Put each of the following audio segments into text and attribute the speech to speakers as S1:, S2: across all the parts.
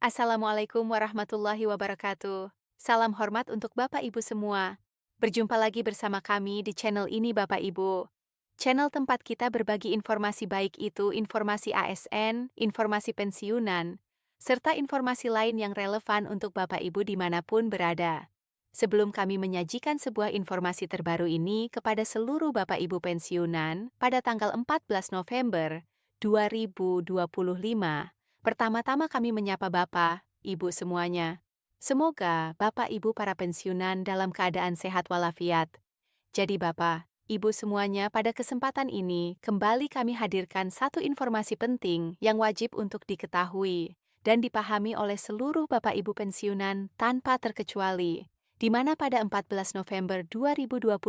S1: Assalamualaikum warahmatullahi wabarakatuh. Salam hormat untuk Bapak Ibu semua. Berjumpa lagi bersama kami di channel ini Bapak Ibu. Channel tempat kita berbagi informasi baik itu informasi ASN, informasi pensiunan, serta informasi lain yang relevan untuk Bapak Ibu dimanapun berada. Sebelum kami menyajikan sebuah informasi terbaru ini kepada seluruh Bapak Ibu pensiunan pada tanggal 14 November 2025, pertama-tama kami menyapa Bapak, Ibu semuanya. Semoga Bapak Ibu para pensiunan dalam keadaan sehat walafiat. Jadi Bapak, Ibu semuanya pada kesempatan ini kembali kami hadirkan satu informasi penting yang wajib untuk diketahui dan dipahami oleh seluruh Bapak Ibu pensiunan tanpa terkecuali, di mana pada 14 November 2025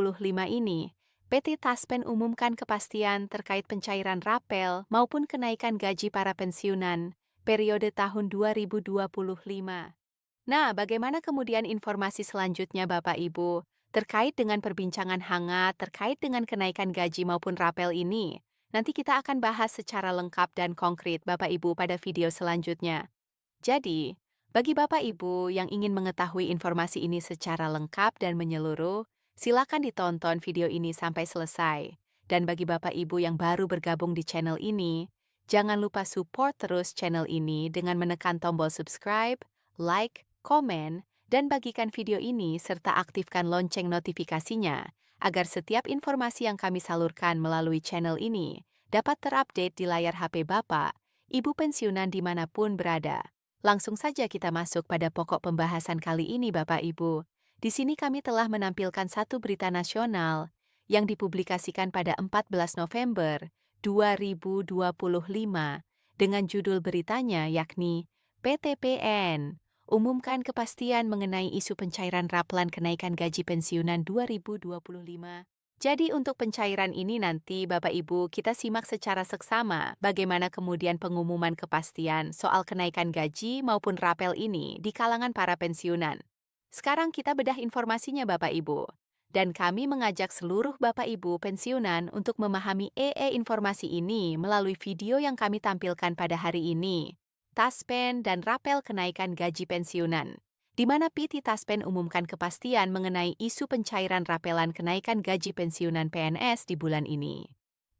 S1: ini, PT Taspen umumkan kepastian terkait pencairan rapel maupun kenaikan gaji para pensiunan periode tahun 2025. Nah, bagaimana kemudian informasi selanjutnya Bapak Ibu terkait dengan perbincangan hangat terkait dengan kenaikan gaji maupun rapel ini? Nanti kita akan bahas secara lengkap dan konkret Bapak Ibu pada video selanjutnya. Jadi, bagi Bapak Ibu yang ingin mengetahui informasi ini secara lengkap dan menyeluruh, silakan ditonton video ini sampai selesai. Dan bagi Bapak Ibu yang baru bergabung di channel ini, jangan lupa support terus channel ini dengan menekan tombol subscribe, like, komen, dan bagikan video ini serta aktifkan lonceng notifikasinya agar setiap informasi yang kami salurkan melalui channel ini dapat terupdate di layar HP Bapak, Ibu pensiunan dimanapun berada. Langsung saja kita masuk pada pokok pembahasan kali ini Bapak Ibu. Di sini kami telah menampilkan satu berita nasional yang dipublikasikan pada 14 November 2025 dengan judul beritanya yakni PTPN umumkan kepastian mengenai isu pencairan raplan kenaikan gaji pensiunan 2025. Jadi untuk pencairan ini nanti Bapak Ibu kita simak secara seksama bagaimana kemudian pengumuman kepastian soal kenaikan gaji maupun rapel ini di kalangan para pensiunan. Sekarang kita bedah informasinya Bapak Ibu. Dan kami mengajak seluruh Bapak Ibu pensiunan untuk memahami informasi ini melalui video yang kami tampilkan pada hari ini. Taspen dan rapel kenaikan gaji pensiunan, di mana PT Taspen umumkan kepastian mengenai isu pencairan rapelan kenaikan gaji pensiunan PNS di bulan ini.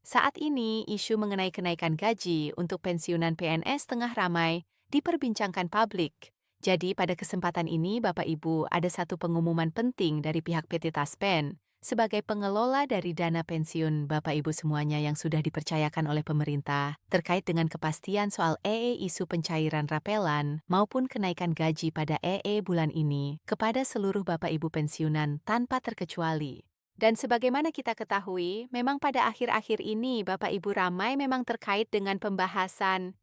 S1: Saat ini, isu mengenai kenaikan gaji untuk pensiunan PNS tengah ramai diperbincangkan publik. Jadi pada kesempatan ini Bapak Ibu ada satu pengumuman penting dari pihak PT Taspen sebagai pengelola dari dana pensiun Bapak Ibu semuanya yang sudah dipercayakan oleh pemerintah terkait dengan kepastian soal isu pencairan rapelan maupun kenaikan gaji pada bulan ini kepada seluruh Bapak Ibu pensiunan tanpa terkecuali. Dan sebagaimana kita ketahui, memang pada akhir-akhir ini Bapak Ibu ramai memang terkait dengan pembahasan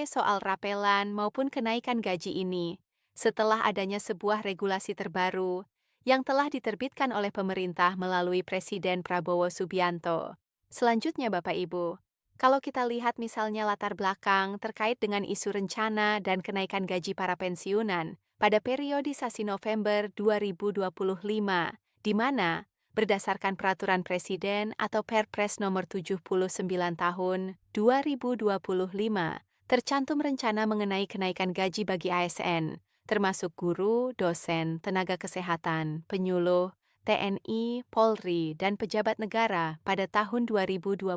S1: soal rapelan maupun kenaikan gaji ini, setelah adanya sebuah regulasi terbaru yang telah diterbitkan oleh pemerintah melalui Presiden Prabowo Subianto. Selanjutnya Bapak Ibu, kalau kita lihat misalnya latar belakang terkait dengan isu rencana dan kenaikan gaji para pensiunan pada periodisasi November 2025, di mana berdasarkan Peraturan Presiden atau Perpres Nomor 79 Tahun 2025, tercantum rencana mengenai kenaikan gaji bagi ASN, termasuk guru, dosen, tenaga kesehatan, penyuluh, TNI, Polri, dan pejabat negara pada tahun 2025.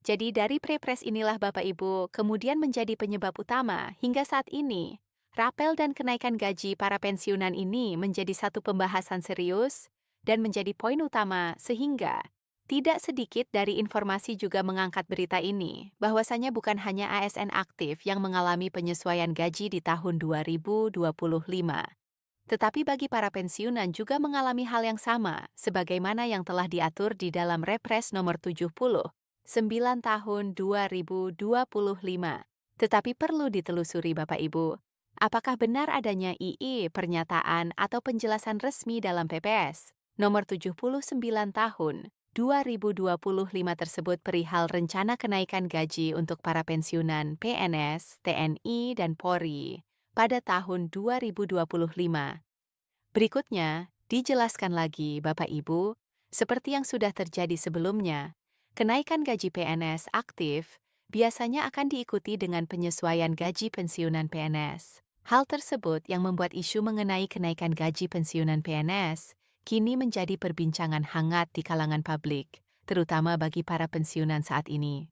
S1: Jadi dari Prepres inilah Bapak Ibu kemudian menjadi penyebab utama hingga saat ini. Rapel dan kenaikan gaji para pensiunan ini menjadi satu pembahasan serius dan menjadi poin utama sehingga tidak sedikit dari informasi juga mengangkat berita ini, bahwasanya bukan hanya ASN aktif yang mengalami penyesuaian gaji di tahun 2025. Tetapi bagi para pensiunan juga mengalami hal yang sama, sebagaimana yang telah diatur di dalam Repres Nomor 79 Tahun 2025. Tetapi perlu ditelusuri Bapak Ibu, apakah benar adanya pernyataan atau penjelasan resmi dalam PPS Nomor 79 Tahun 2025 tersebut perihal rencana kenaikan gaji untuk para pensiunan PNS, TNI, dan Polri pada tahun 2025. Berikutnya, dijelaskan lagi Bapak Ibu, seperti yang sudah terjadi sebelumnya, kenaikan gaji PNS aktif biasanya akan diikuti dengan penyesuaian gaji pensiunan PNS. Hal tersebut yang membuat isu mengenai kenaikan gaji pensiunan PNS kini menjadi perbincangan hangat di kalangan publik, terutama bagi para pensiunan saat ini.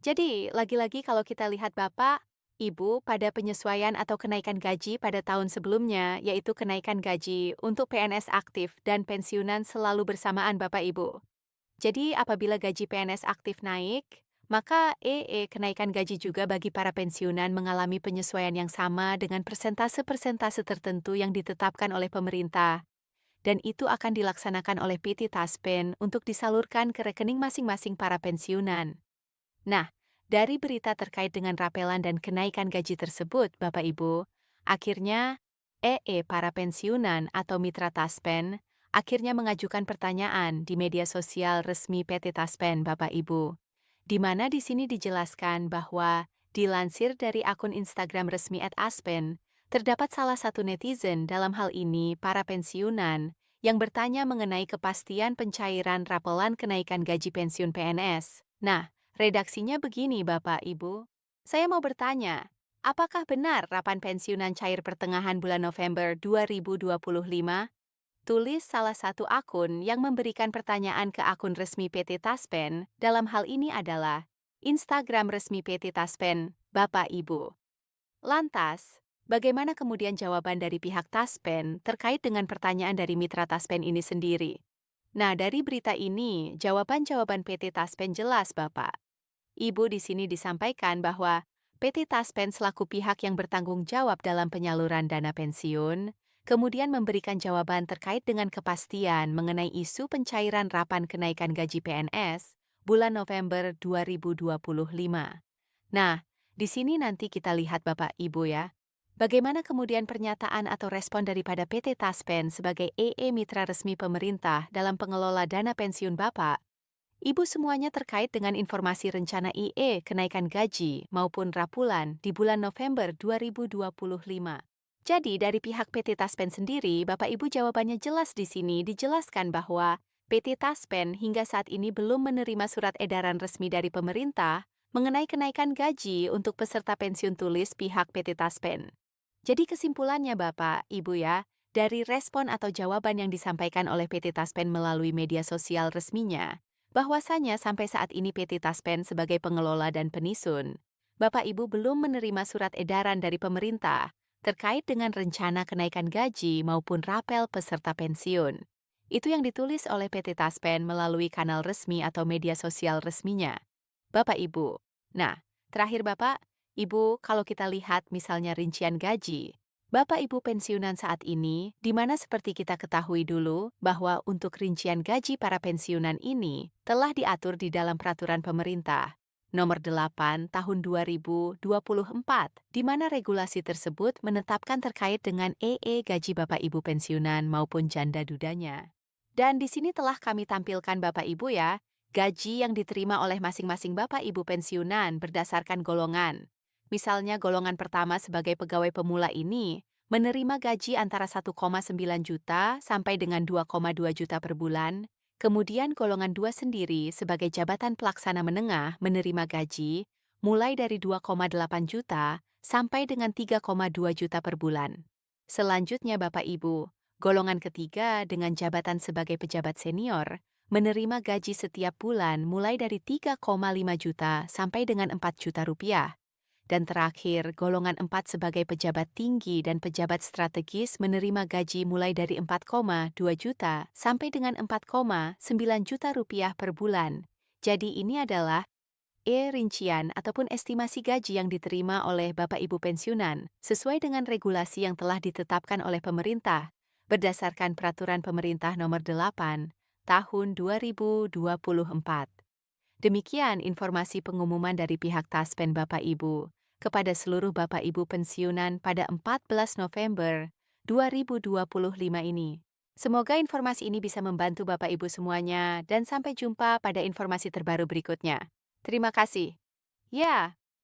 S1: Jadi, lagi-lagi kalau kita lihat Bapak, Ibu pada penyesuaian atau kenaikan gaji pada tahun sebelumnya, yaitu kenaikan gaji untuk PNS aktif dan pensiunan selalu bersamaan Bapak Ibu. Jadi apabila gaji PNS aktif naik, maka kenaikan gaji juga bagi para pensiunan mengalami penyesuaian yang sama dengan persentase-persentase tertentu yang ditetapkan oleh pemerintah. Dan itu akan dilaksanakan oleh PT Taspen untuk disalurkan ke rekening masing-masing para pensiunan. Nah, dari berita terkait dengan rapelan dan kenaikan gaji tersebut, Bapak Ibu, akhirnya para pensiunan atau mitra Taspen akhirnya mengajukan pertanyaan di media sosial resmi PT Taspen, Bapak Ibu, di mana di sini dijelaskan bahwa dilansir dari akun Instagram resmi @aspen, terdapat salah satu netizen dalam hal ini para pensiunan yang bertanya mengenai kepastian pencairan rapelan kenaikan gaji pensiun PNS. Nah, redaksinya begini Bapak Ibu. Saya mau bertanya, apakah benar rapan pensiunan cair pertengahan bulan November 2025? Tulis salah satu akun yang memberikan pertanyaan ke akun resmi PT Taspen, dalam hal ini adalah Instagram resmi PT Taspen, Bapak Ibu. Lantas, bagaimana kemudian jawaban dari pihak Taspen terkait dengan pertanyaan dari mitra Taspen ini sendiri? Nah, dari berita ini, jawaban-jawaban PT Taspen jelas, Bapak. Ibu di sini disampaikan bahwa PT Taspen selaku pihak yang bertanggung jawab dalam penyaluran dana pensiun, kemudian memberikan jawaban terkait dengan kepastian mengenai isu pencairan rapan kenaikan gaji PNS bulan November 2025. Nah, di sini nanti kita lihat Bapak Ibu ya, bagaimana kemudian pernyataan atau respon daripada PT Taspen sebagai mitra resmi pemerintah dalam pengelola dana pensiun Bapak. Ibu semuanya terkait dengan informasi rencana kenaikan gaji maupun rapulan di bulan November 2025. Jadi dari pihak PT Taspen sendiri, Bapak Ibu jawabannya jelas di sini dijelaskan bahwa PT Taspen hingga saat ini belum menerima surat edaran resmi dari pemerintah mengenai kenaikan gaji untuk peserta pensiun tulis pihak PT Taspen. Jadi kesimpulannya Bapak, Ibu ya, dari respon atau jawaban yang disampaikan oleh PT Taspen melalui media sosial resminya, bahwasanya sampai saat ini PT Taspen sebagai pengelola dan penisun, Bapak Ibu belum menerima surat edaran dari pemerintah terkait dengan rencana kenaikan gaji maupun rapel peserta pensiun. Itu yang ditulis oleh PT Taspen melalui kanal resmi atau media sosial resminya. Bapak Ibu. Nah, terakhir Bapak, Ibu, kalau kita lihat misalnya rincian gaji, Bapak Ibu pensiunan saat ini, di mana seperti kita ketahui dulu bahwa untuk rincian gaji para pensiunan ini telah diatur di dalam peraturan pemerintah nomor 8 tahun 2024, di mana regulasi tersebut menetapkan terkait dengan gaji Bapak Ibu pensiunan maupun janda dudanya. Dan di sini telah kami tampilkan Bapak Ibu ya, gaji yang diterima oleh masing-masing Bapak Ibu pensiunan berdasarkan golongan. Misalnya golongan pertama sebagai pegawai pemula ini menerima gaji antara 1,9 juta sampai dengan 2,2 juta per bulan. Kemudian golongan 2 sendiri sebagai jabatan pelaksana menengah menerima gaji mulai dari 2,8 juta sampai dengan 3,2 juta per bulan. Selanjutnya Bapak Ibu, golongan ketiga dengan jabatan sebagai pejabat senior menerima gaji setiap bulan mulai dari 3,5 juta sampai dengan 4 juta rupiah. Dan terakhir, golongan 4 sebagai pejabat tinggi dan pejabat strategis menerima gaji mulai dari 4,2 juta sampai dengan 4,9 juta rupiah per bulan. Jadi ini adalah rincian ataupun estimasi gaji yang diterima oleh Bapak Ibu pensiunan sesuai dengan regulasi yang telah ditetapkan oleh pemerintah berdasarkan Peraturan Pemerintah Nomor 8 Tahun 2024. Demikian informasi pengumuman dari pihak Taspen Bapak Ibu kepada seluruh Bapak Ibu pensiunan pada 14 November 2025 ini. Semoga informasi ini bisa membantu Bapak Ibu semuanya dan sampai jumpa pada informasi terbaru berikutnya. Terima kasih. Ya.